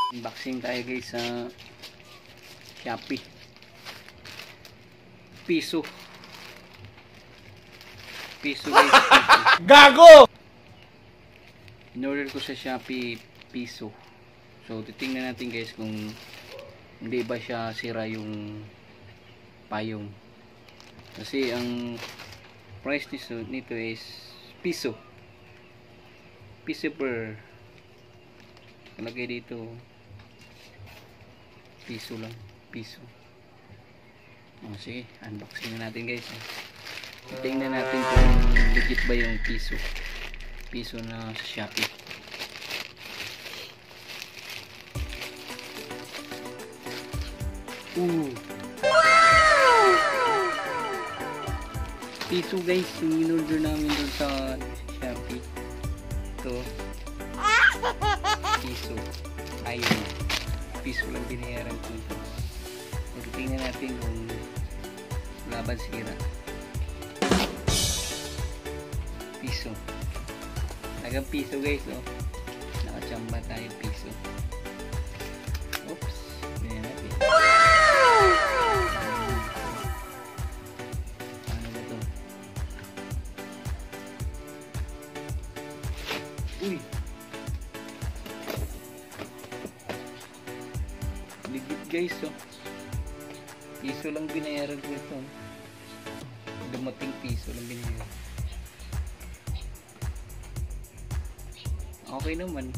Unboxing tayo guys sa Shopee. Piso guys. Piso. Gago! In-order ko sa Shopee piso. So titingnan natin guys kung hindi ba siya sira yung payong. Kasi ang price nito is piso. Piso per. Kalagay dito piso lang, piso. Sige, unboxing na natin guys. Tingnan natin kung legit ba yung piso na sa Shopee. Wow! Piso guys, yung in-order namin doon sa Shopee. Ito piso. Ayun, piso lang binayaran ko ito. Tingnan natin kung laban sira. Piso. Nagang piso guys, oh. Nakachamba tayo piso. Oops. Tingnan natin. Ano ba ito? Uy! Legit guys, oh. Piso lang binayaran ko ito. Dumating piso lang binayaran. Okay naman.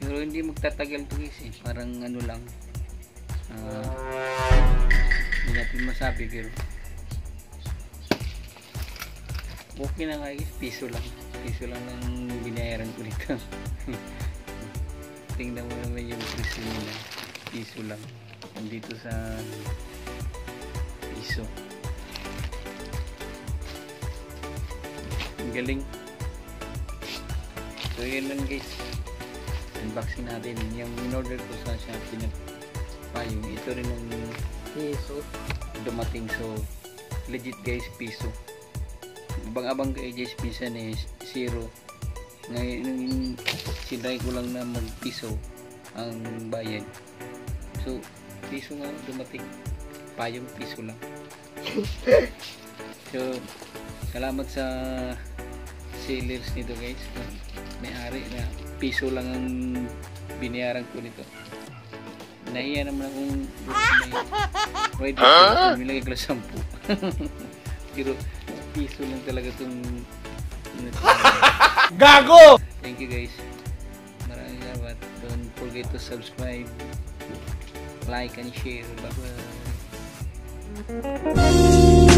Pero hindi magtatagal to guys eh. Parang ano lang. Hindi natin masabi pero okay na nga guys. Piso lang. Piso lang ang binayaran ko dito. Tingnan mo naman yung presyo nila. Piso lang. Nandito sa piso. Ang galing. So yun lang guys. Unboxing natin. Yung in-order ko sa Shopee na payong. Ito rin ang piso dumating. So legit guys, piso. Abang-abang kay guys, pisan eh 0. Ngayon sinay ko lang na mag-piso ang bayad. So piso nga dumating, payong piso lang. So salamat sa sellers nito guys, may-ari na piso lang ang binayaran ko nito. Nahiya naman akong may nilagay ko lang 10. Pero piso lang talaga itong Gago! Thank you guys, maraming salamat. Don't forget to subscribe, like and share. Bye bye.